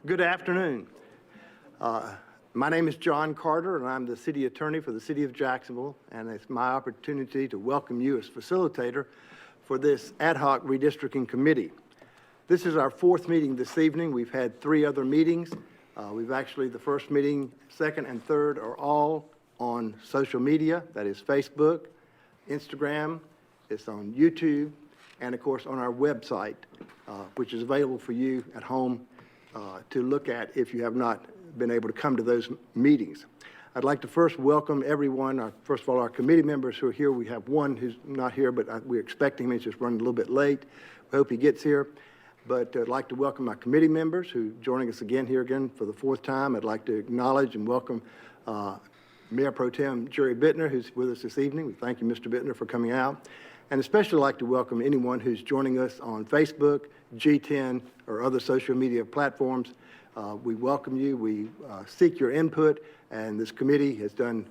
Good afternoon. My name is John Carter, and I'm the City Attorney for the City of Jacksonville, and it's my opportunity to welcome you as facilitator for this ad hoc redistricting committee. This is our fourth meeting this evening. We've had 3 other meetings. The first meeting, second, and third are all on social media, that is Facebook, Instagram, it's on YouTube, and of course on our website, which is available for you at home to look at if you have not been able to come to those meetings. I'd like to first welcome everyone, first of all, our committee members who are here. We have one who's not here, but we're expecting him. He's just running a little bit late. We hope he gets here. But I'd like to welcome my committee members who are joining us again for the 4th time. I'd like to acknowledge and welcome Mayor Pro Tem Jerry Bittner, who's with us this evening. We thank you, Mr. Bittner, for coming out. And especially like to welcome anyone who's joining us on Facebook, G10, or other social media platforms. We welcome you. We seek your input, and this committee has done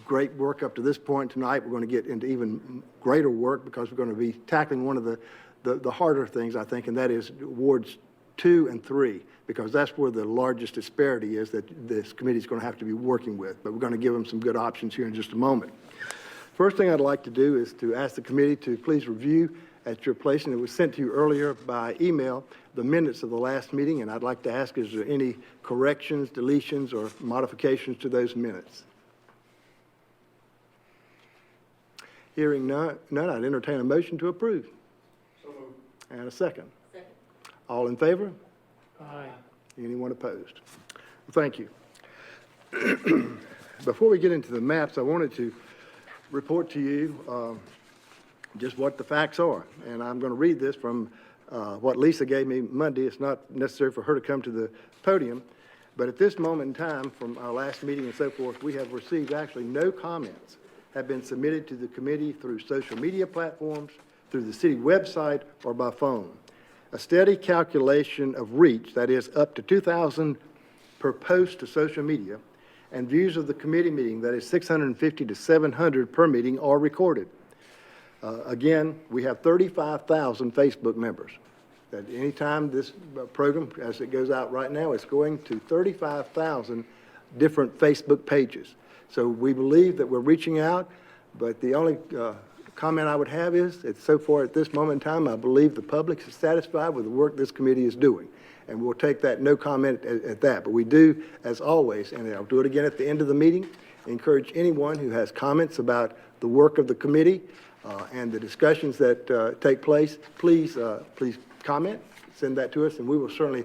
great work up to this point. Tonight, we're going to get into even greater work because we're going to be tackling one of the harder things, I think, and that is wards 2 and 3, because that's where the largest disparity is that this committee is going to have to be working with. But we're going to give them some good options here in just a moment. First thing I'd like to do is to ask the committee to please review at your place, and it was sent to you earlier by email, the minutes of the last meeting, and I'd like to ask, is there any corrections, deletions, or modifications to those minutes? Hearing none, I'd entertain a motion to approve. So moved. And a second. Second. All in favor? Aye. Anyone opposed? Thank you. Before we get into the maps, I wanted to report to you just what the facts are. And I'm going to read this from what Lisa gave me Monday. It's not necessary for her to come to the podium, but at this moment in time, from our last meeting and so forth, we have received actually no comments have been submitted to the committee through social media platforms, through the city website, or by phone. A steady calculation of reach, that is up to 2,000 per post to social media, and views of the committee meeting, that is 650 to 700 per meeting, are recorded. Again, we have 35,000 Facebook members. At any time this program, as it goes out right now, it's going to 35,000 different Facebook pages. So we believe that we're reaching out, but the only comment I would have is that so far at this moment in time, I believe the public is satisfied with the work this committee is doing. And we'll take that no comment at that. But we do, as always, and I'll do it again at the end of the meeting, encourage anyone who has comments about the work of the committee and the discussions that take place, please comment, send that to us, and we will certainly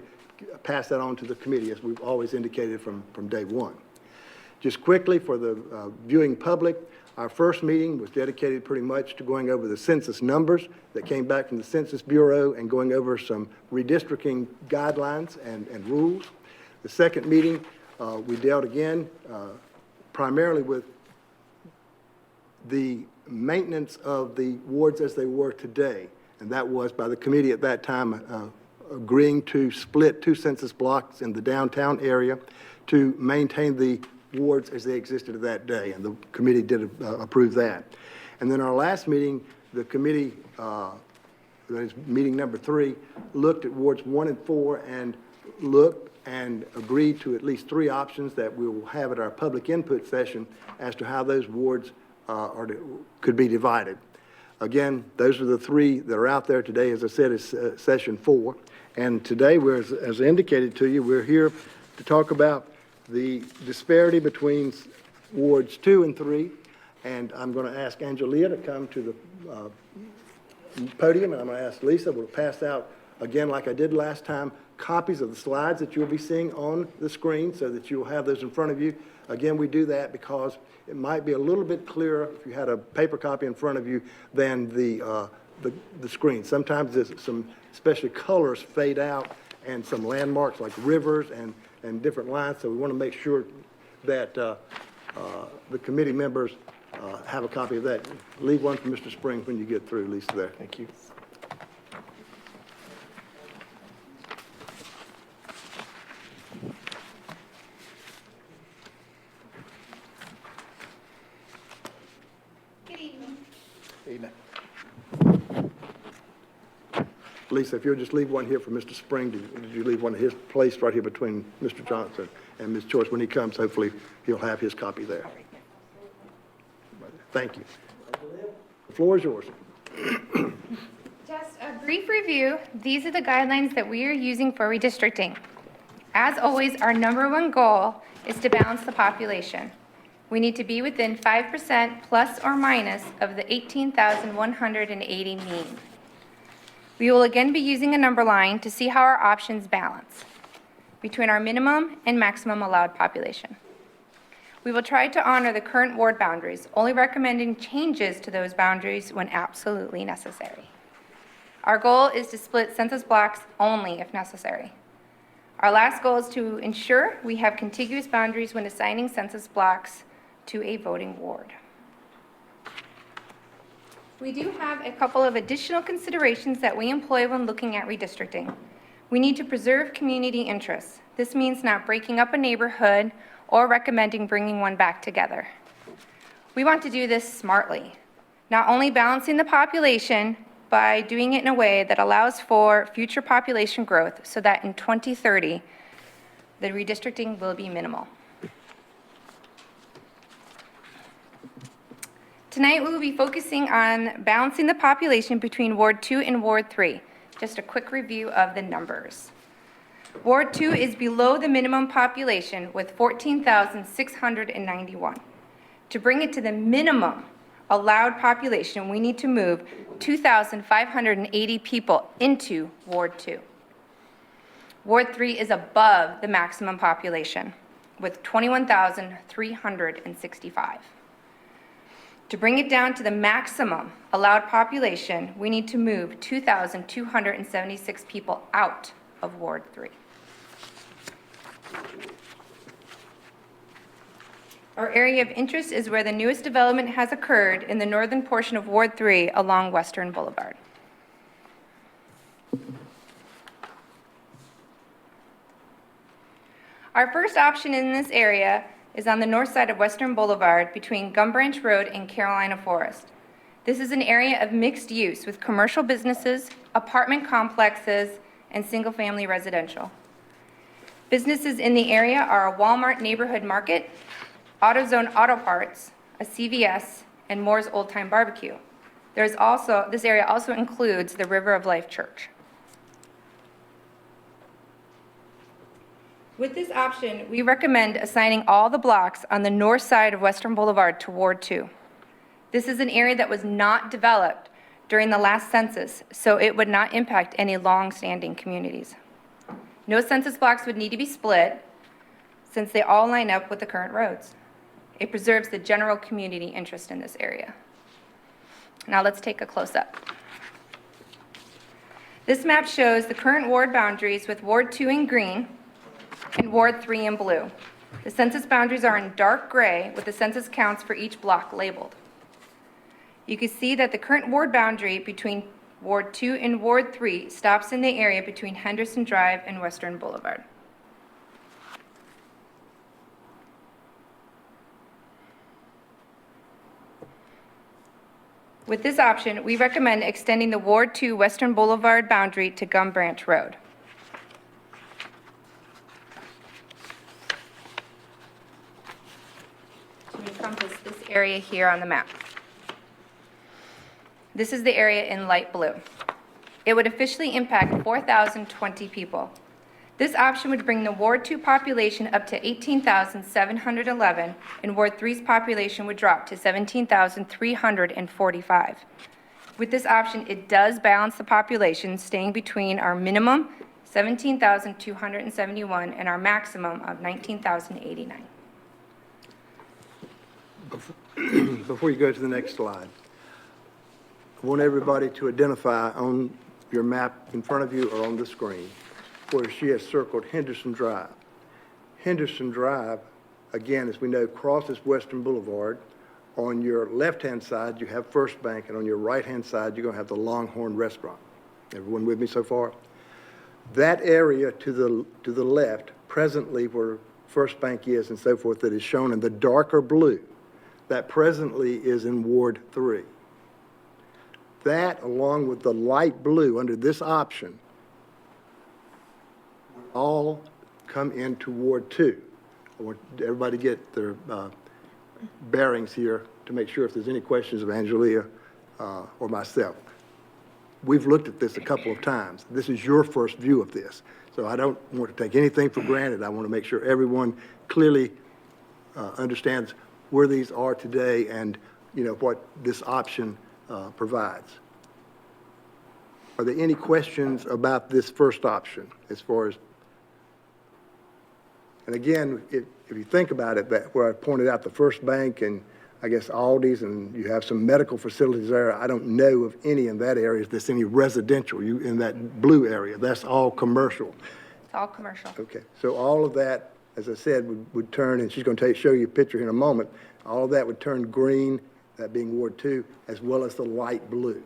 pass that on to the committee, as we've always indicated from day one. Just quickly, for the viewing public, our first meeting was dedicated pretty much to going over the census numbers that came back from the Census Bureau and going over some redistricting guidelines and rules. The second meeting, we dealt again primarily with the maintenance of the wards as they were today, and that was by the committee at that time agreeing to split 2 census blocks in the downtown area to maintain the wards as they existed at that day, and the committee did approve that. And then our last meeting, the committee, that is meeting number 3, looked at wards 1 and 4 and looked and agreed to at least 3 options that we will have at our public input session as to how those wards could be divided. Again, those are the 3 that are out there today. As I said, is session 4. And today, as I indicated to you, we're here to talk about the disparity between wards 2 and 3. And I'm going to ask Angelia to come to the podium, and I'm going to ask Lisa. We'll pass out, again, like I did last time, copies of the slides that you'll be seeing on the screen so that you'll have those in front of you. Again, we do that because it might be a little bit clearer if you had a paper copy in front of you than the screen. Sometimes there's some, especially colors, fade out, and some landmarks like rivers and different lines. So we want to make sure that the committee members have a copy of that. Leave one for Mr. Springs when you get through, Lisa, there. Thank you. Good evening. Evening. Lisa, if you'll just leave one here for Mr. Spring, did you leave one of his placed right here between Mr. Johnson and Ms. Choice? When he comes, hopefully, he'll have his copy there. Thank you. The floor is yours. Just a brief review. These are the guidelines that we are using for redistricting. As always, our number one goal is to balance the population. We need to be within 5% plus or minus of the 18,180 mean. We will again be using a number line to see how our options balance between our minimum and maximum allowed population. We will try to honor the current ward boundaries, only recommending changes to those boundaries when absolutely necessary. Our goal is to split census blocks only if necessary. Our last goal is to ensure we have contiguous boundaries when assigning census blocks to a voting ward. We do have a couple of additional considerations that we employ when looking at redistricting. We need to preserve community interests. This means not breaking up a neighborhood or recommending bringing one back together. We want to do this smartly, not only balancing the population by doing it in a way that allows for future population growth so that in 2030, the redistricting will be minimal. Tonight, we will be focusing on balancing the population between Ward 2 and Ward 3. Just a quick review of the numbers. Ward 2 is below the minimum population with 14,691. To bring it to the minimum allowed population, we need to move 2,580 people into Ward 2. Ward 3 is above the maximum population with 21,365. To bring it down to the maximum allowed population, we need to move 2,276 people out of Ward 3. Our area of interest is where the newest development has occurred in the northern portion of Ward 3 along Western Boulevard. Our first option in this area is on the north side of Western Boulevard between Gum Branch Road and Carolina Forest. This is an area of mixed use with commercial businesses, apartment complexes, and single-family residential. Businesses in the area are a Walmart neighborhood market, AutoZone Auto Parts, a CVS, and Moore's Old Time Barbecue. This area also includes the River of Life Church. With this option, we recommend assigning all the blocks on the north side of Western Boulevard to Ward 2. This is an area that was not developed during the last census, so it would not impact any long-standing communities. No census blocks would need to be split since they all line up with the current roads. It preserves the general community interest in this area. Now let's take a close-up. This map shows the current ward boundaries with Ward 2 in green and Ward 3 in blue. The census boundaries are in dark gray with the census counts for each block labeled. You can see that the current ward boundary between Ward 2 and Ward 3 stops in the area between Henderson Drive and Western Boulevard. With this option, we recommend extending the Ward 2 Western Boulevard boundary to Gum Branch Road. To encompass this area here on the map. This is the area in light blue. It would officially impact 4,020 people. This option would bring the Ward 2 population up to 18,711, and Ward 3's population would drop to 17,345. With this option, it does balance the population, staying between our minimum, 17,271, and our maximum of 19,089. Before you go to the next slide, I want everybody to identify on your map in front of you or on the screen where she has circled Henderson Drive. Henderson Drive, again, as we know, crosses Western Boulevard. On your left-hand side, you have First Bank, and on your right-hand side, you're going to have the Longhorn Restaurant. Everyone with me so far? That area to the left, presently where First Bank is and so forth, that is shown in the darker blue, that presently is in Ward 3. That, along with the light blue under this option, all come into Ward 2. I want everybody to get their bearings here to make sure if there's any questions of Angelia or myself. We've looked at this a couple of times. This is your first view of this. So I don't want to take anything for granted. I want to make sure everyone clearly understands where these are today and, you know, what this option provides. Are there any questions about this first option as far as, and again, if you think about it, that where I pointed out the First Bank and I guess Aldi's, and you have some medical facilities there. I don't know of any in that area that's any residential. In that blue area, that's all commercial. It's all commercial. Okay, so all of that, as I said, would turn, and she's going to show you a picture in a moment, all of that would turn green, that being Ward 2, as well as the light blue.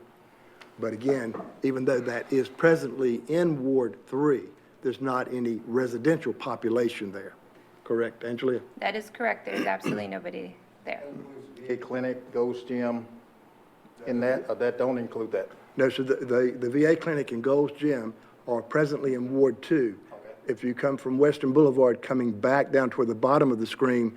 But again, even though that is presently in Ward 3, there's not any residential population there. Correct, Angelia? That is correct. There's absolutely nobody there. VA clinic, Ghost Gym, in that, or that don't include that? No, so the VA clinic and Gold's Gym are presently in Ward 2. Okay. If you come from Western Boulevard, coming back down toward the bottom of the screen,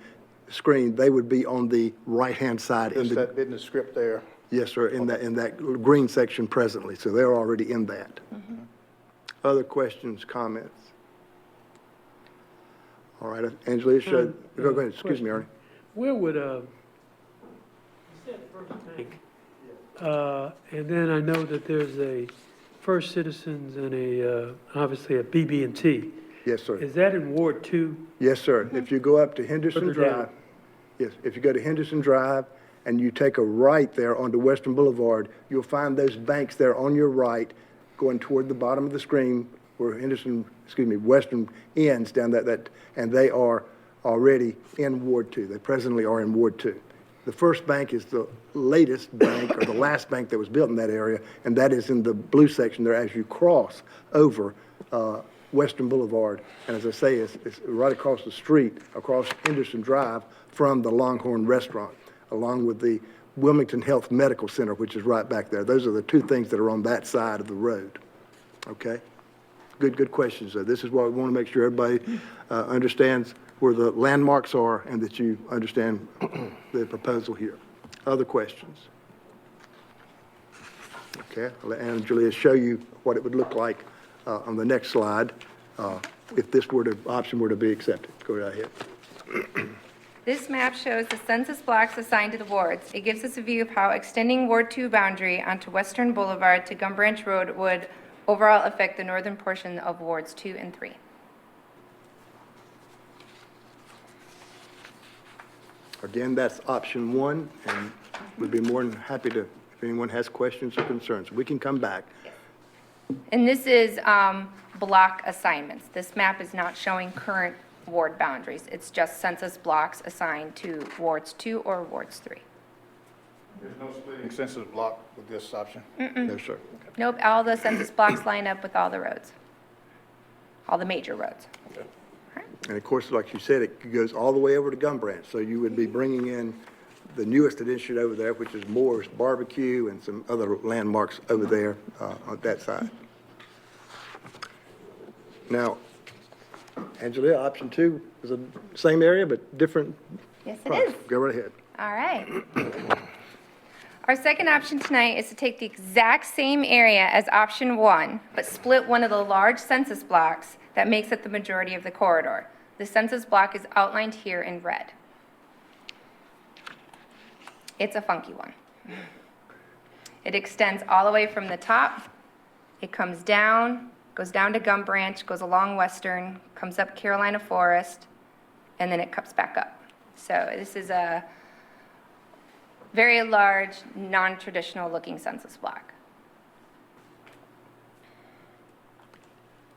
they would be on the right-hand side. Just that business script there. Yes, sir, in that green section presently, so they're already in that. Mm-hmm. Other questions, comments? All right, Angelia, go ahead, excuse me, Ernie. Where would, you said First Bank, and then I know that there's a First Citizens and obviously a BB&T. Yes, sir. Is that in Ward 2? Yes, sir. If you go up to Henderson Further down. Drive, yes, if you go to Henderson Drive and you take a right there onto Western Boulevard, you'll find those banks there on your right going toward the bottom of the screen where Western ends down that, and they are already in Ward 2. They presently are in Ward 2. The First Bank is the latest bank or the last bank that was built in that area, and that is in the blue section there as you cross over Western Boulevard. And as I say, it's right across the street, across Henderson Drive from the Longhorn Restaurant, along with the Wilmington Health Medical Center, which is right back there. Those are the two things that are on that side of the road. Okay? Good questions. So this is what we want to make sure everybody understands where the landmarks are and that you understand the proposal here. Other questions? Okay, I'll let Angelia show you what it would look like on the next slide if this option were to be accepted. Go right ahead. This map shows the census blocks assigned to the wards. It gives us a view of how extending Ward 2 boundary onto Western Boulevard to Gum Branch Road would overall affect the northern portion of Wards 2 and 3. Again, that's option 1, and we'd be more than happy to, if anyone has questions or concerns, we can come back. And this is block assignments. This map is not showing current ward boundaries. It's just census blocks assigned to Wards 2 or Wards 3. There's no splitting census block with this option? No, sir. Nope, all the census blocks line up with all the roads, all the major roads. Okay. And of course, like you said, it goes all the way over to Gum Branch, so you would be bringing in the newest addition over there, which is Moore's Barbecue and some other landmarks over there on that side. Now, Angelia, option 2 is the same area but different Yes, it price. is. Go right ahead. All right. Our second option tonight is to take the exact same area as option 1, but split one of the large census blocks that makes up the majority of the corridor. The census block is outlined here in red. It's a funky one. It extends all the way from the top. It comes down, goes down to Gum Branch, goes along Western, comes up Carolina Forest, and then it comes back up. So this is a very large, non-traditional looking census block.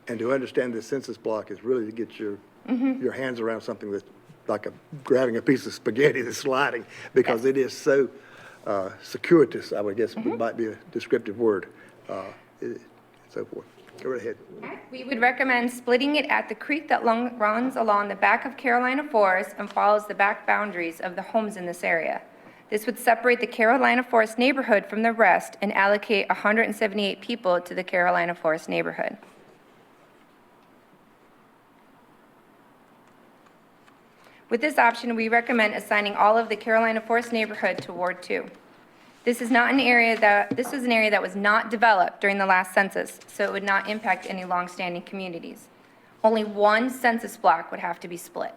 And to understand the census block is really to get your hands around something that's like grabbing a piece of spaghetti that's sliding, because it is so circuitous, I would guess might be a descriptive word, and so forth. Go right ahead. We would recommend splitting it at the creek that runs along the back of Carolina Forest and follows the back boundaries of the homes in this area. This would separate the Carolina Forest neighborhood from the rest and allocate 178 people to the Carolina Forest neighborhood. With this option, we recommend assigning all of the Carolina Forest neighborhood to Ward 2. This was an area that was not developed during the last census, so it would not impact any longstanding communities. Only one census block would have to be split.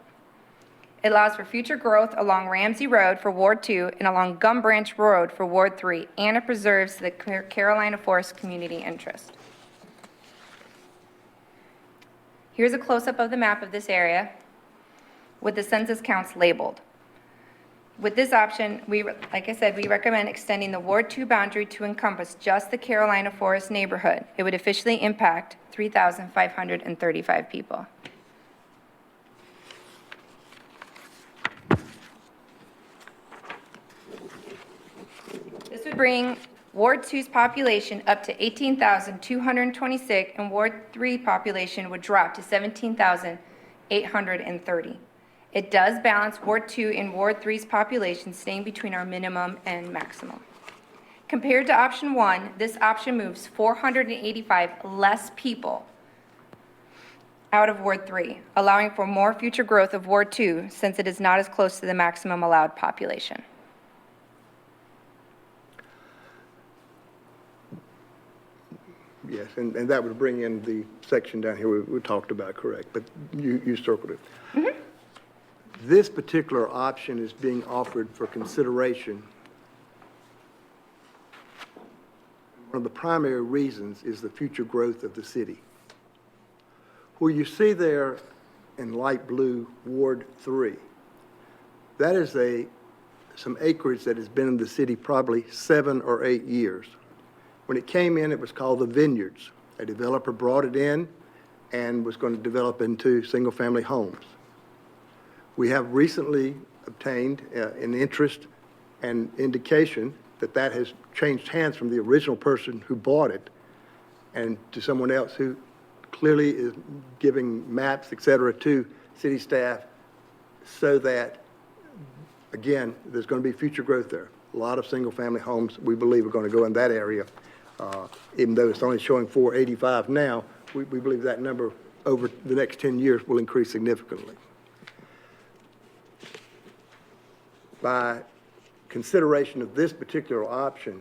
It allows for future growth along Ramsey Road for Ward 2 and along Gum Branch Road for Ward 3, and it preserves the Carolina Forest community interest. Here's a close-up of the map of this area with the census counts labeled. With this option, like I said, we recommend extending the Ward 2 boundary to encompass just the Carolina Forest neighborhood. It would officially impact 3,535 people. This would bring Ward 2's population up to 18,226, and Ward 3 population would drop to 17,830. It does balance Ward 2 and Ward 3's population, staying between our minimum and maximum. Compared to option 1, this option moves 485 less people out of Ward 3, allowing for more future growth of Ward 2 since it is not as close to the maximum allowed population. Yes, and that would bring in the section down here we talked about, correct, but you circled it. Mm-hmm. This particular option is being offered for consideration. One of the primary reasons is the future growth of the city. Where you see there in light blue, Ward 3, that is some acreage that has been in the city probably 7 or 8 years. When it came in, it was called the Vineyards. A developer brought it in and was going to develop into single-family homes. We have recently obtained an interest and indication that that has changed hands from the original person who bought it and to someone else who clearly is giving maps, et cetera, to city staff so that, again, there's going to be future growth there. A lot of single-family homes, we believe, are going to go in that area. Even though it's only showing 485 now, we believe that number over the next 10 years will increase significantly. By consideration of this particular option,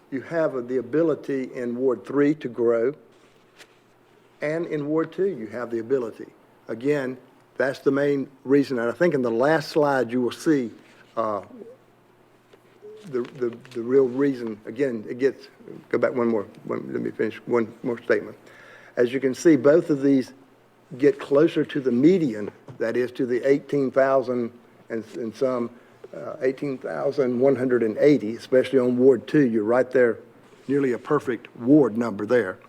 you have the ability in Ward 3 to grow, and in Ward 2 you have the ability. Again, that's the main reason, and I think in the last slide you will see the real reason. Again, it gets, go back let me finish one more statement. As you can see, both of these get closer to the median, that is to the 18,000 and some 18,180, especially on Ward 2. You're right there, nearly a perfect ward number there.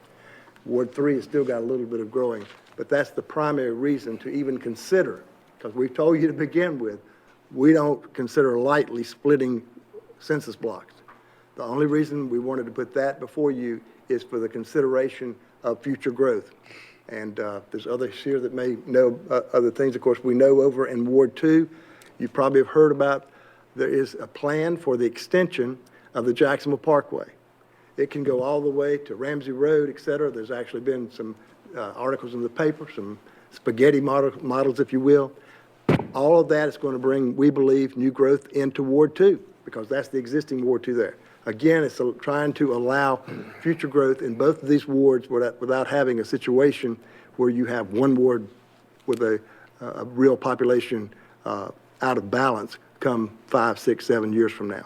Ward 3 has still got a little bit of growing, but that's the primary reason to even consider, because we've told you to begin with, we don't consider lightly splitting census blocks. The only reason we wanted to put that before you is for the consideration of future growth. And there's others here that may know other things. Of course, we know over in Ward 2, you probably have heard about, there is a plan for the extension of the Jacksonville Parkway. It can go all the way to Ramsey Road, et cetera. There's actually been some articles in the paper, some spaghetti models, if you will. All of that is going to bring, we believe, new growth into Ward 2, because that's the existing Ward 2 there. Again, it's trying to allow future growth in both of these wards without having a situation where you have one ward with a real population out of balance come 5, 6, 7 years from now.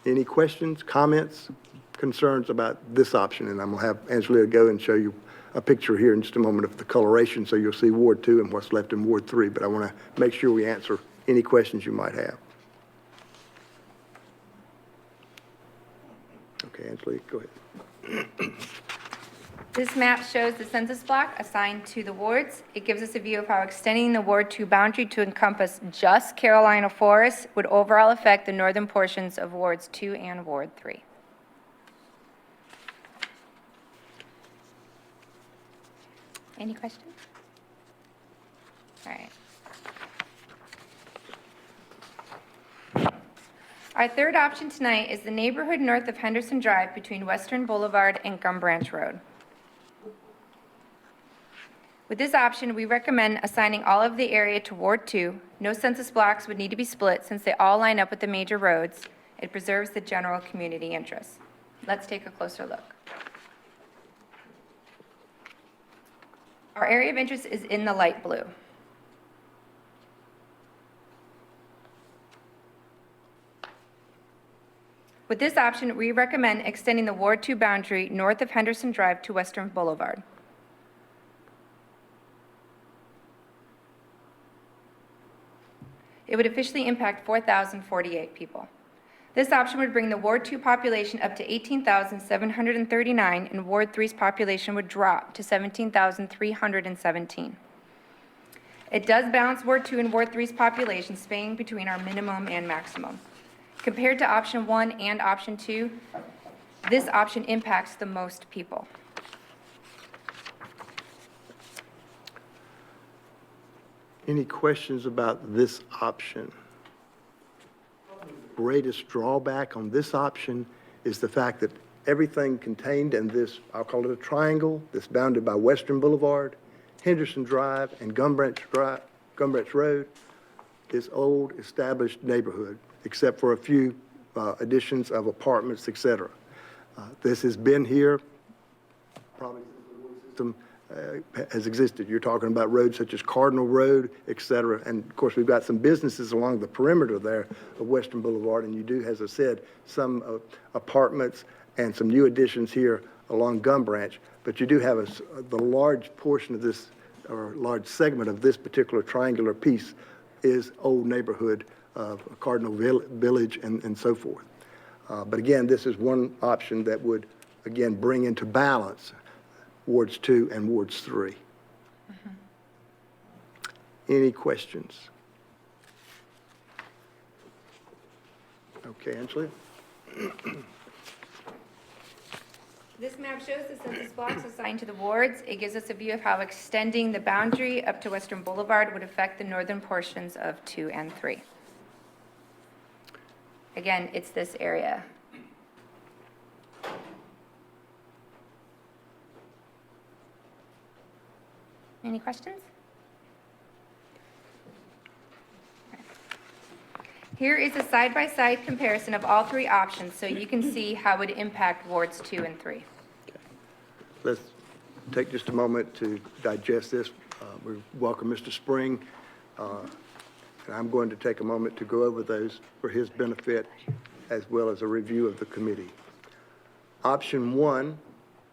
Any questions, comments, concerns about this option? And I'm going to have Angela go and show you a picture here in just a moment of the coloration, so you'll see Ward 2 and what's left in Ward 3. But I want to make sure we answer any questions you might have. Okay, Angela, go ahead. This map shows the census block assigned to the wards. It gives us a view of how extending the Ward 2 boundary to encompass just Carolina Forest would overall affect the northern portions of Wards 2 and Ward 3. Any questions? All right. Our third option tonight is the neighborhood north of Henderson Drive between Western Boulevard and Gum Branch Road. With this option, we recommend assigning all of the area to Ward 2. No census blocks would need to be split since they all line up with the major roads. It preserves the general community interest. Let's take a closer look. Our area of interest is in the light blue. With this option, we recommend extending the Ward 2 boundary north of Henderson Drive to Western Boulevard. It would officially impact 4,048 people. This option would bring the Ward 2 population up to 18,739, and Ward 3's population would drop to 17,317. It does balance Ward 2 and Ward 3's population, swaying between our minimum and maximum. Compared to option 1 and option 2, this option impacts the most people. Any questions about this option? Greatest drawback on this option is the fact that everything contained in this, I'll call it a triangle, that's bounded by Western Boulevard, Henderson Drive, and Gum Branch Road, is old, established neighborhood, except for a few additions of apartments, et cetera. This has been here probably since the road system has existed. You're talking about roads such as Cardinal Road, et cetera. And of course, we've got some businesses along the perimeter there of Western Boulevard, and you do, as I said, some apartments and some new additions here along Gum Branch. But you do have the large portion of this, or large segment of this particular triangular piece is old neighborhood of Cardinal Village and so forth. But again, this is one option that would, again, bring into balance Wards 2 and Wards 3. Mm-hmm. Any questions? Okay, Angela? This map shows the census blocks assigned to the wards. It gives us a view of how extending the boundary up to Western Boulevard would affect the northern portions of 2 and 3. Again, it's this area. Any questions? Here is a side-by-side comparison of all three options, so you can see how it would impact wards 2 and 3. Let's take just a moment to digest this. We welcome Mr. Spring, and I'm going to take a moment to go over those for his benefit, as well as a review of the committee. Option 1,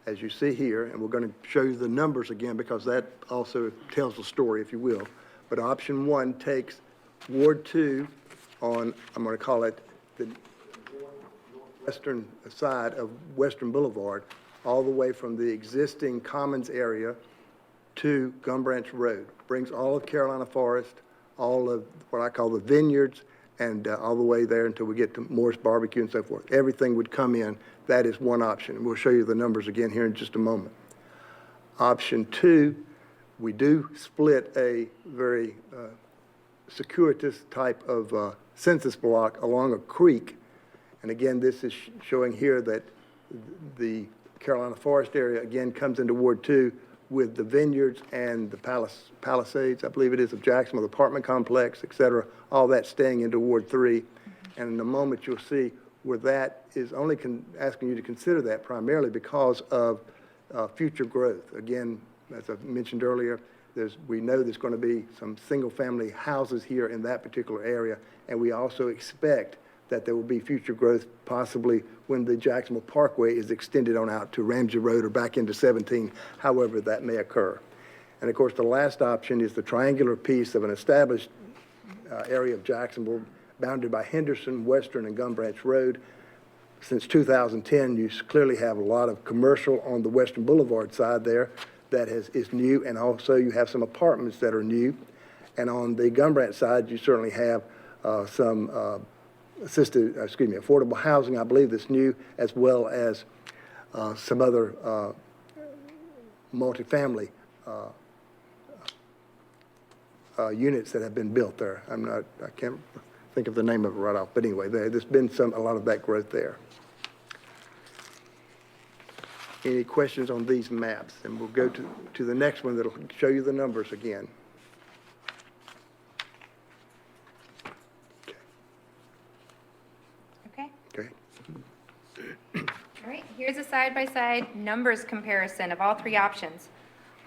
as you see here, and we're going to show you the numbers again because that also tells the story, if you will. But option 1 takes Ward 2 on, I'm going to call it the western side of Western Boulevard, all the way from the existing Commons area to Gum Branch Road. Brings all of Carolina Forest, all of what I call the vineyards, and all the way there until we get to Moore's Barbecue and so forth. Everything would come in. That is one option. And we'll show you the numbers again here in just a moment. Option 2, we do split a very circuitous type of census block along a creek. And again, this is showing here that the Carolina Forest area again comes into Ward 2 with the vineyards and the Palisades, I believe it is, of Jacksonville, the apartment complex, et cetera, all that staying into Ward 3. And in a moment, you'll see where that is only asking you to consider that primarily because of future growth. Again, as I mentioned earlier, we know there's going to be some single-family houses here in that particular area, and we also expect that there will be future growth possibly when the Jacksonville Parkway is extended on out to Ramsey Road or back into 17, however that may occur. And of course, the last option is the triangular piece of an established area of Jacksonville bounded by Henderson, Western, and Gum Branch Road. Since 2010, you clearly have a lot of commercial on the Western Boulevard side there that is new, and also you have some apartments that are new. And on the Gum Branch side, you certainly have some affordable housing, I believe, that's new, as well as some other multifamily units that have been built there. I can't think of the name of it right off, but anyway, there's been a lot of that growth there. Any questions on these maps? And we'll go to the next one that'll show you the numbers again. Okay? Okay. All right, here's a side-by-side numbers comparison of all three options.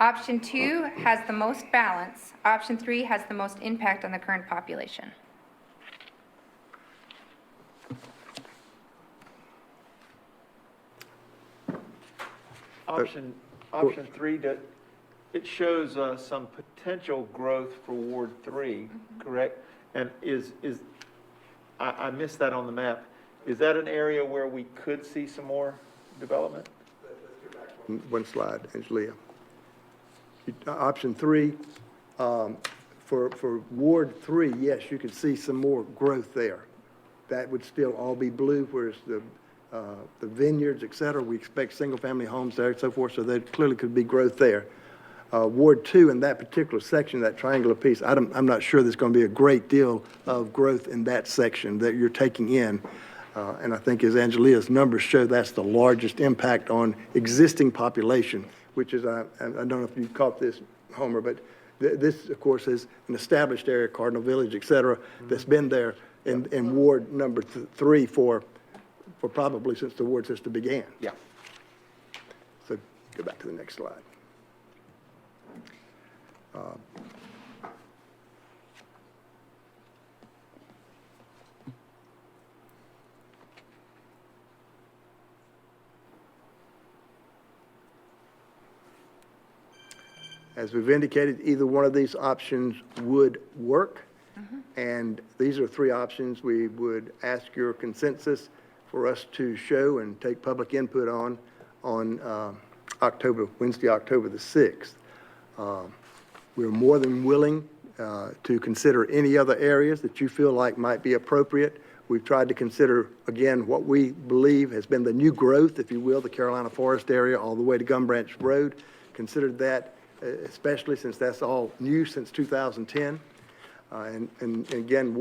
Option 2 has the most balance. Option 3 has the most impact on the current population. Option 3, it shows some potential growth for Ward 3, correct? And I missed that on the map. Is that an area where we could see some more development? One slide, Angelia. Option 3, for Ward 3, yes, you could see some more growth there. That would still all be blue, whereas the vineyards, et cetera, we expect single-family homes there and so forth, so there clearly could be growth there. Ward 2, in that particular section, that triangular piece, I'm not sure there's going to be a great deal of growth in that section that you're taking in. And I think as Angelia's numbers show, that's the largest impact on existing population, which is, I don't know if you caught this, Homer, but this, of course, is an established area, Cardinal Village, et cetera, that's been there in Ward number 3 for probably since the ward system began. Yeah. So go back to the next slide. As we've indicated, either one of these options would work. And these are three options we would ask your consensus for us to show and take public input on Wednesday, October the 6th. We're more than willing to consider any other areas that you feel like might be appropriate. We've tried to consider, again, what we believe has been the new growth, if you will, the Carolina Forest area all the way to Gum Branch Road. Considered that, especially since that's all new since 2010. And again,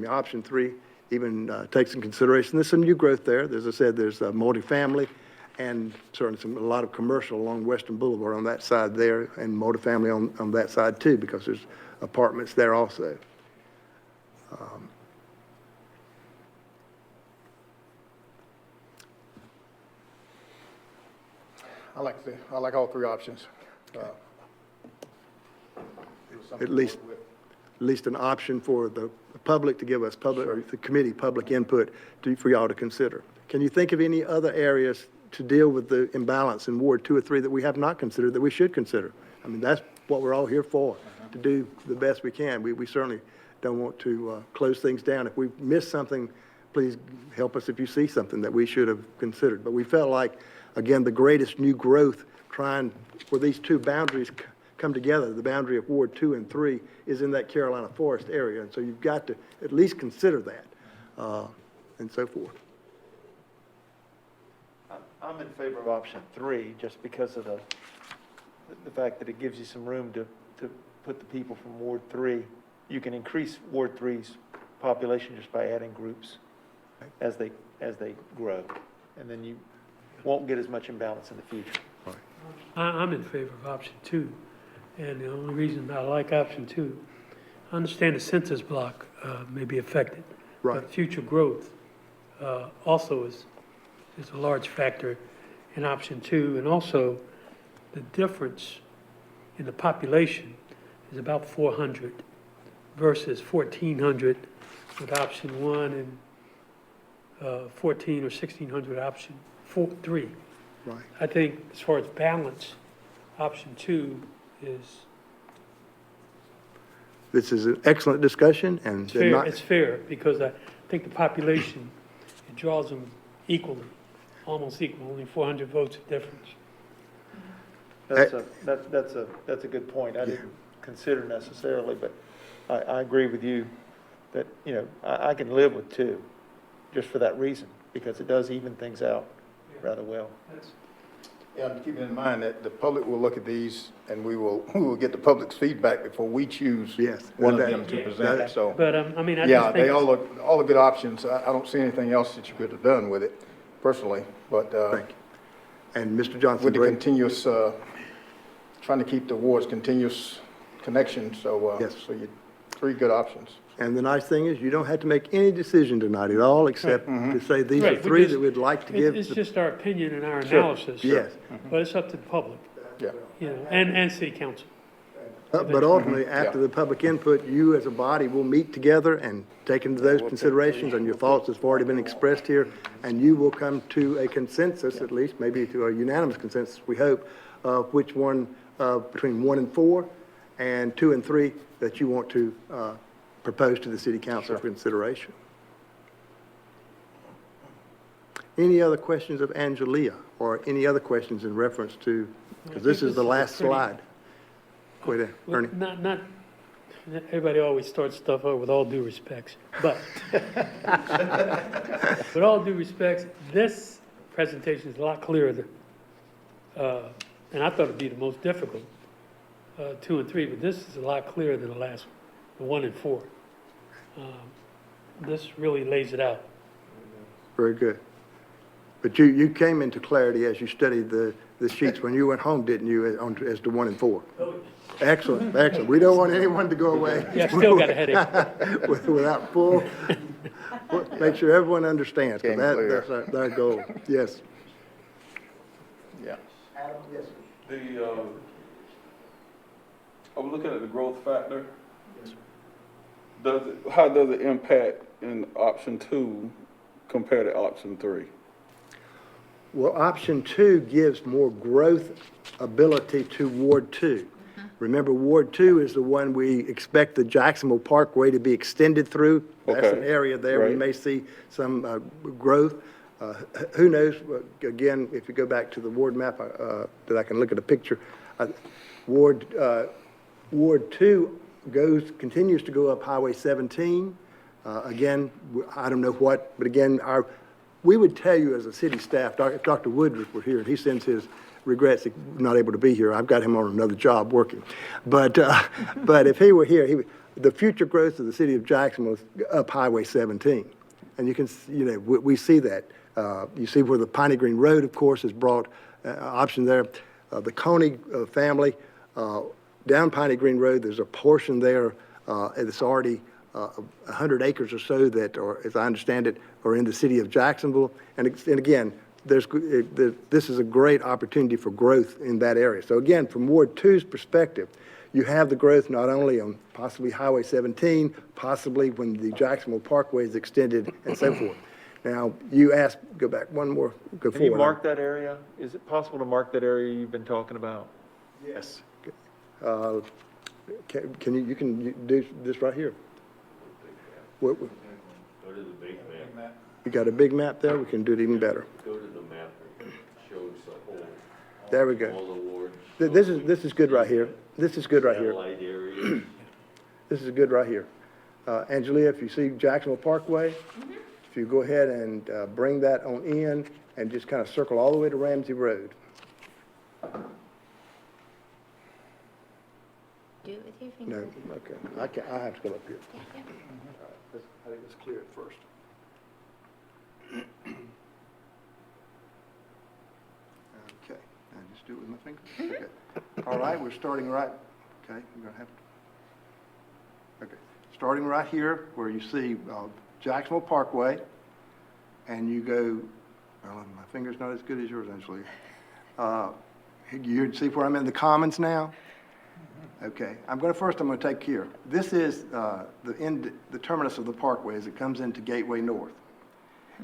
option 3 even takes in consideration. There's some new growth there. As I said, there's multifamily and certainly a lot of commercial along Western Boulevard on that side there, and multifamily on that side too, because there's apartments there also. I like all three options. At least an option for the public to give us or the committee public input for y'all to consider. Can you think of any other areas to deal with the imbalance in Ward 2 or 3 that we have not considered that we should consider? I mean, that's what we're all here for, to do the best we can. We certainly don't want to close things down. If we miss something, please help us if you see something that we should have considered. But we felt like, again, the greatest new growth trying for these two boundaries come together, the boundary of Ward 2 and 3 is in that Carolina Forest area. And so you've got to at least consider that and so forth. I'm in favor of option 3, just because of the fact that it gives you some room to put the people from Ward 3. You can increase Ward 3's population just by adding groups as they grow. And then you won't get as much imbalance in the future. I'm in favor of option 2, and the only reason I like option 2, I understand the census block may be affected, Right. but future growth also is a large factor in option 2, and also the difference in the population is about 400 versus 1,400 with option 1 and 14 or 1,600 option 3. Right. I think as far as balance, option 2 is This is an excellent discussion, and fair. It's fair because I think the population, it draws them equally, almost equal, only 400 votes of difference. That's a good point. I didn't consider necessarily, but I agree with you that, I can live with 2 just for that reason, because it does even things out rather well. Yeah, and keep in mind that the public will look at these and we will get the public's feedback before we choose Yes. one of That- them to present, so. But, I mean, I Yeah, just they think, all are good options. I don't see anything else that you could have done with it personally, but, Thank you. And Mr. Johnson, with the bring- continuous, trying to keep the wards continuous connection, so, Yes. so you, three good options. and the nice thing is you don't have to make any decision tonight at all, except to say these are Right, we three just- that we'd like to give. it's the- just our opinion and our Sure. analysis. Yes. But it's up to the public, Yeah. you know, and city council. But ultimately, after Yeah. the public input, you as a body will meet together and take into those considerations and your thoughts have already been expressed here, and you will come to a consensus, at least, maybe to a unanimous consensus, we hope, of which one, between 1 and 4, and 2 and 3, that you want to propose to the city council for consideration. Any other questions of Angelia, or any other questions in reference to, because this is the last slide. Go ahead, Ernie. Not, everybody always starts stuff out with all due respects, but, with all due respects, this presentation is a lot clearer than, and I thought it'd be the most difficult, 2 and 3, but this is a lot clearer than the last one, the 1 and 4. This really lays it out. Very good. But you came into clarity as you studied the sheets when you went home, didn't you, as to 1 and 4? Excellent, excellent. We don't want anyone to go away. Yeah, I still got a headache. Without full, make sure everyone understands, because Came clear. that's our goal. Yes. Yeah. I'm looking at the growth factor. How does it impact in option 2 compared to option 3? Well, option 2 gives more growth ability to Ward 2. Remember, Ward 2 is the one we expect the Jacksonville Parkway to be extended through. That's an Okay, area there we right. may see some growth. Who knows, again, if you go back to the ward map, that I can look at a picture, Ward 2 continues to go up Highway 17. Again, I don't know what, but again, we would tell you as a city staff, if Dr. Woodruff were here, and he sends his regrets he's not able to be here. I've got him on another job working. But if he were here, the future growth of the city of Jacksonville is up Highway 17. And you can, we see that. You see where the Piney Green Road, of course, has brought option there. The Coney family, down Piney Green Road, there's a portion there that's already 100 acres or so that are, as I understand it, are in the city of Jacksonville. And again, this is a great opportunity for growth in that area. So again, from Ward 2's perspective, you have the growth not only on possibly Highway 17, possibly when the Jacksonville Parkway is extended and so forth. Now, you asked, go back one more, go forward. Can you mark that area? Is it possible to mark that area you've been talking about? Yes. Can you do this right here. Go to the big map. You got a big map there, we can do it even better. Go to the map that shows the whole. There we go. All the wards. This is good right here. This is good right here. Satellite areas. This is good right here. Angelia, if you see Jacksonville Parkway, if you go ahead and bring that on in and just kind of circle all the way to Ramsey Road. Do it with your No, finger. okay, I have to go up here. Yeah, yeah. I think let's clear it first. Okay, now just do it with my finger. Okay. All right, we're starting right, okay, we're gonna have to, okay. Starting right here where you see Jacksonville Parkway, and you go, well, my finger's not as good as yours, actually. You see where I'm in the Commons now? Okay, I'm gonna take here. This is the terminus of the parkway as it comes into Gateway North.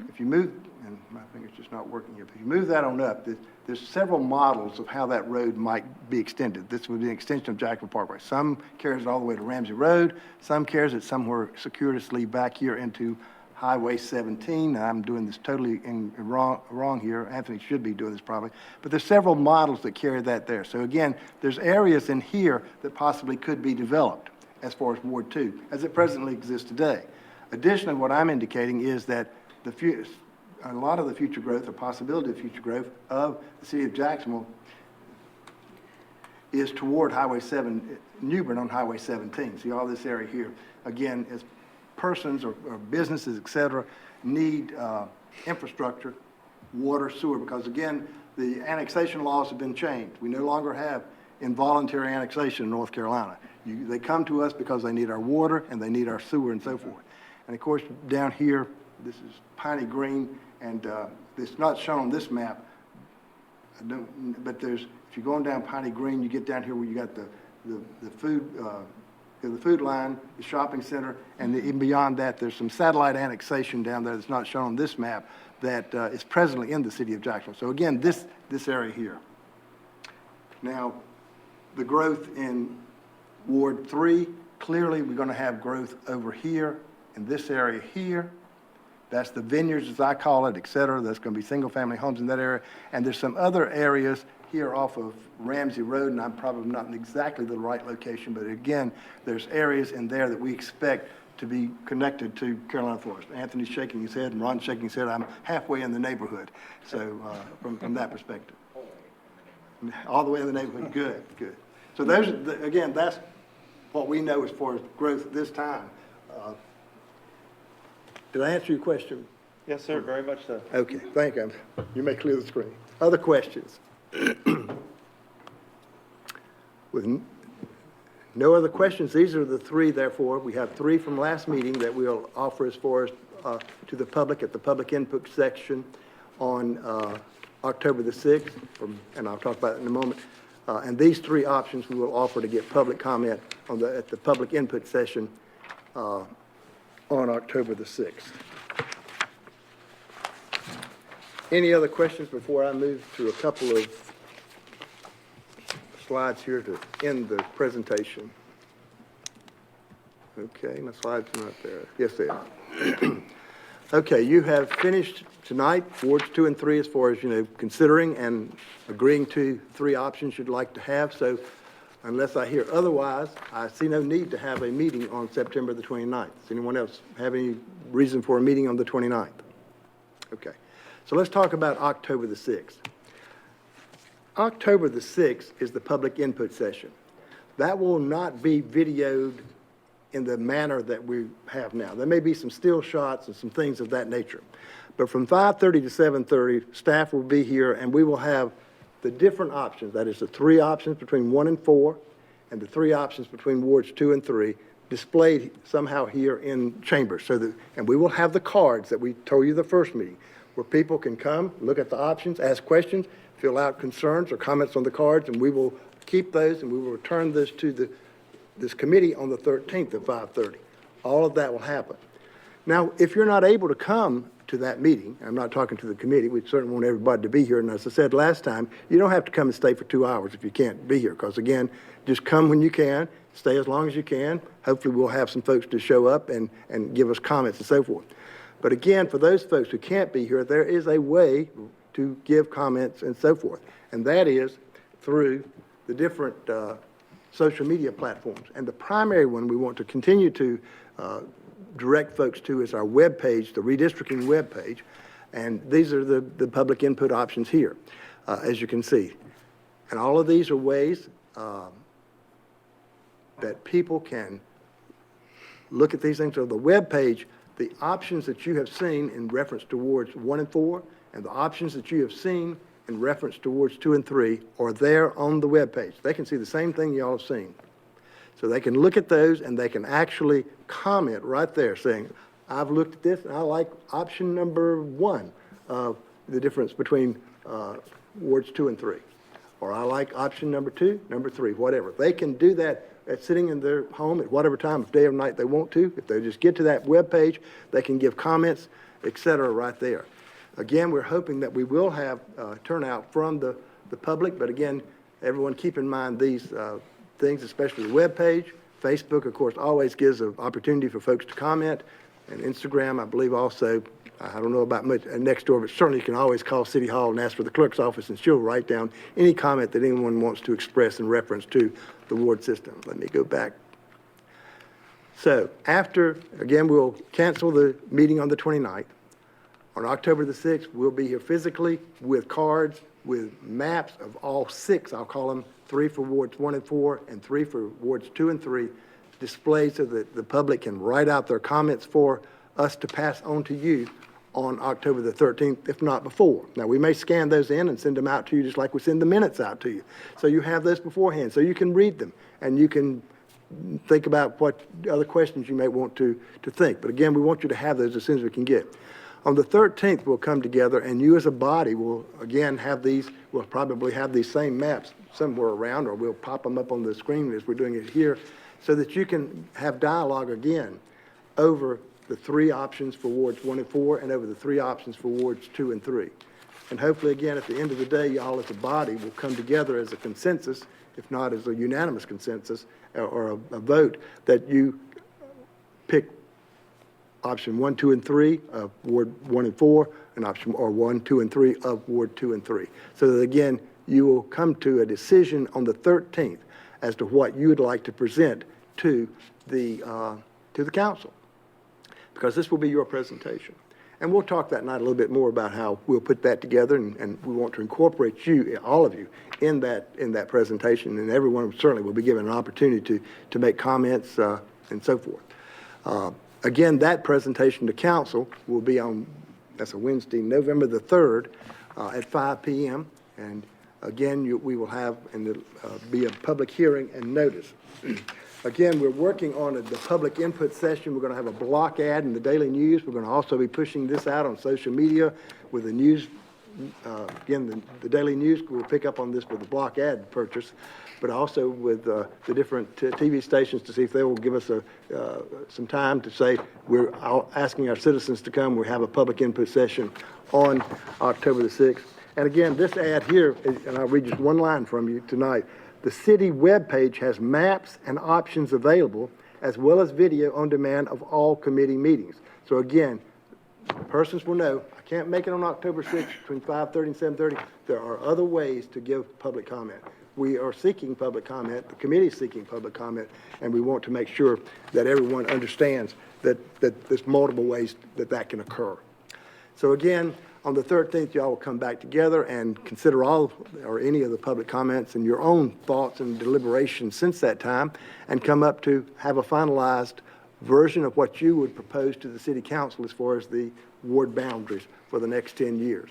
If you move, and my finger's just not working here, but if you move that on up, there's several models of how that road might be extended. This would be an extension of Jacksonville Parkway. Some carries it all the way to Ramsey Road, some carries it somewhere circuitously back here into Highway 17. Now, I'm doing this totally wrong here. Anthony should be doing this probably. But there's several models that carry that there. So again, there's areas in here that possibly could be developed as far as Ward 2, as it presently exists today. Additionally, what I'm indicating is that a lot of the future growth, or possibility of future growth of the city of Jacksonville is toward Highway 7, New Bern on Highway 17. See all this area here. Again, as persons or businesses, et cetera, need infrastructure, water, sewer, because again, the annexation laws have been changed. We no longer have involuntary annexation in North Carolina. They come to us because they need our water and they need our sewer and so forth. And of course, down here, this is Piney Green, and it's not shown on this map, but there's, if you're going down Piney Green, you get down here where you got the food line, the shopping center, and even beyond that, there's some satellite annexation down there that's not shown on this map that is presently in the city of Jacksonville. So again, this area here. Now, the growth in Ward 3, clearly we're going to have growth over here in this area here. That's the vineyards, as I call it, et cetera. That's going to be single-family homes in that area. And there's some other areas here off of Ramsey Road, and I'm probably not in exactly the right location, but again, there's areas in there that we expect to be connected to Carolina Forest. Anthony's shaking his head, and Ron's shaking his head. I'm halfway in the neighborhood, so from that perspective. All the way in the neighborhood, good, good. So those, again, that's what we know as far as growth at this time. Did I answer your question? Yes, sir, very much so. Okay, thank you. You may clear the screen. Other questions? With no other questions, these are the three, therefore. We have three from last meeting that we'll offer as far as to the public at the public input section on October the 6th, and I'll talk about it in a moment. And these three options we will offer to get public comment on at the public input session on October the 6th. Any other questions before I move to a couple of slides here to end the presentation? Okay, my slides are not there. Yes, they are. Okay, you have finished tonight, wards 2 and 3, as far as, considering and agreeing to three options you'd like to have. So unless I hear otherwise, I see no need to have a meeting on September the 29th. Does anyone else have any reason for a meeting on the 29th? Okay, so let's talk about October the 6th. October the 6th is the public input session. That will not be videoed in the manner that we have now. There may be some still shots and some things of that nature. But from 5:30 to 7:30, staff will be here and we will have the different options. That is the three options between 1 and 4 and the three options between wards 2 and 3 displayed somehow here in chambers. And we will have the cards that we told you the first meeting where people can come, look at the options, ask questions, fill out concerns or comments on the cards, and we will keep those and we will return this to this committee on the 13th at 5:30. All of that will happen. Now, if you're not able to come to that meeting, I'm not talking to the committee, we certainly want everybody to be here, and as I said last time, you don't have to come and stay for 2 hours if you can't be here, because again, just come when you can, stay as long as you can. Hopefully we'll have some folks to show up and give us comments and so forth. But again, for those folks who can't be here, there is a way to give comments and so forth, and that is through the different social media platforms. And the primary one we want to continue to direct folks to is our webpage, the redistricting webpage, and these are the public input options here, as you can see. And all of these are ways that people can look at these things. So the webpage, the options that you have seen in reference to wards 1 and 4, and the options that you have seen in reference to wards 2 and 3 are there on the webpage. They can see the same thing you all have seen. So they can look at those and they can actually comment right there saying, I've looked at this and I like option number 1 of the difference between wards 2 and 3. Or I like option number 2, number 3, whatever. They can do that at sitting in their home at whatever time of day or night they want to. If they just get to that webpage, they can give comments, et cetera, right there. Again, we're hoping that we will have turnout from the public, but again, everyone keep in mind these things, especially the webpage. Facebook, of course, always gives an opportunity for folks to comment, and Instagram, I believe also, I don't know about much next door, but certainly you can always call City Hall and ask for the clerk's office, and she'll write down any comment that anyone wants to express in reference to the ward system. Let me go back. So after, again, we'll cancel the meeting on the 29th. On October the 6th, we'll be here physically with cards, with maps of all 6, I'll call them, 3 for wards 1 and 4 and 3 for wards 2 and 3, displayed so that the public can write out their comments for us to pass on to you on October the 13th, if not before. Now, we may scan those in and send them out to you just like we send the minutes out to you. So you have those beforehand, so you can read them, and you can think about what other questions you may want to think. But again, we want you to have those as soon as we can get. On the 13th, we'll come together, and you as a body will, again, have these, we'll probably have these same maps somewhere around, or we'll pop them up on the screen as we're doing it here, so that you can have dialogue again over the 3 options for wards 1 and 4 and over the 3 options for wards 2 and 3. And hopefully, again, at the end of the day, y'all as a body will come together as a consensus, if not as a unanimous consensus or a vote, that you pick option 1, 2, and 3 of Ward 1 and 4, and option, or 1, 2, and 3 of Ward 2 and 3. So that, again, you will come to a decision on the 13th as to what you would like to present to the council, because this will be your presentation. And we'll talk that night a little bit more about how we'll put that together, and we want to incorporate you, all of you, in that presentation, and everyone certainly will be given an opportunity to make comments and so forth. Again, that presentation to council will be on, that's a Wednesday, November the 3rd at 5 p.m. And again, we will have, and it'll be a public hearing and notice. Again, we're working on the public input session. We're going to have a block ad in the Daily News. We're going to also be pushing this out on social media with the news. Again, the Daily News will pick up on this with the block ad purchase, but also with the different TV stations to see if they will give us some time to say we're asking our citizens to come. We have a public input session on October the 6th. And again, this ad here, and I'll read just one line from you tonight. The city webpage has maps and options available, as well as video on demand of all committee meetings. So again, persons will know, I can't make it on October 6th between 5:30 and 7:30. There are other ways to give public comment. We are seeking public comment, the committee is seeking public comment, and we want to make sure that everyone understands that there's multiple ways that can occur. So again, on the 13th, y'all will come back together and consider all or any of the public comments and your own thoughts and deliberations since that time, and come up to have a finalized version of what you would propose to the city council as far as the ward boundaries for the next 10 years.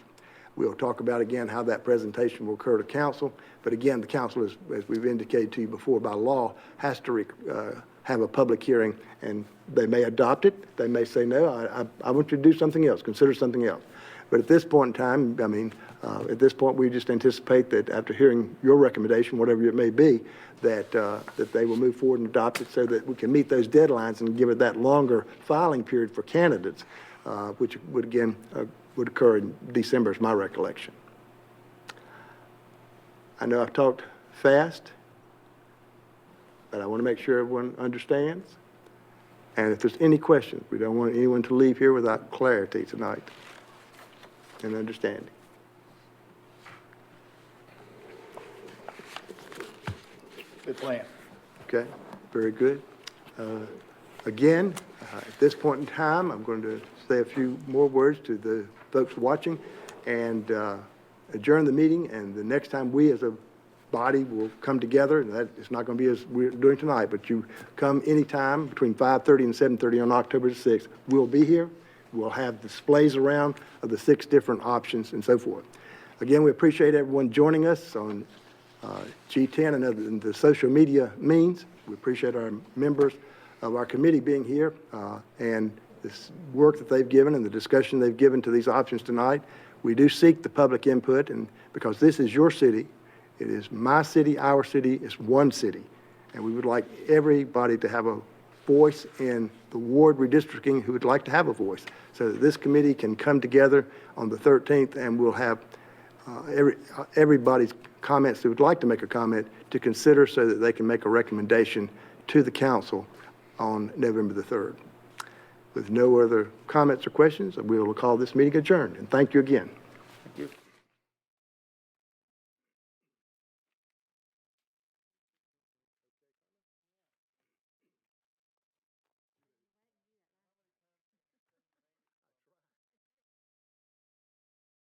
We'll talk about, again, how that presentation will occur to council. But again, the council, as we've indicated to you before by law, has to have a public hearing, and they may adopt it. They may say, no, I want you to do something else, consider something else. But at this point in time, I mean, at this point, we just anticipate that after hearing your recommendation, whatever it may be, that they will move forward and adopt it so that we can meet those deadlines and give it that longer filing period for candidates, which would, again, would occur in December, is my recollection. I know I've talked fast, but I want to make sure everyone understands. And if there's any questions, we don't want anyone to leave here without clarity tonight and understanding. Good plan. Okay, very good. Again, at this point in time, I'm going to say a few more words to the folks watching and adjourn the meeting. And the next time we as a body will come together, and that it's not going to be as we're doing tonight, but you come anytime between 5:30 and 7:30 on October the 6th. We'll be here. We'll have displays around of the 6 different options and so forth. Again, we appreciate everyone joining us on G10 and the social media means. We appreciate our members of our committee being here and this work that they've given and the discussion they've given to these options tonight. We do seek the public input, and because this is your city, it is my city, our city, it's one city. And we would like everybody to have a voice in the ward redistricting who would like to have a voice, so that this committee can come together on the 13th and we'll have everybody's comments who would like to make a comment to consider so that they can make a recommendation to the council on November the 3rd. With no other comments or questions, we will call this meeting adjourned. And thank you again.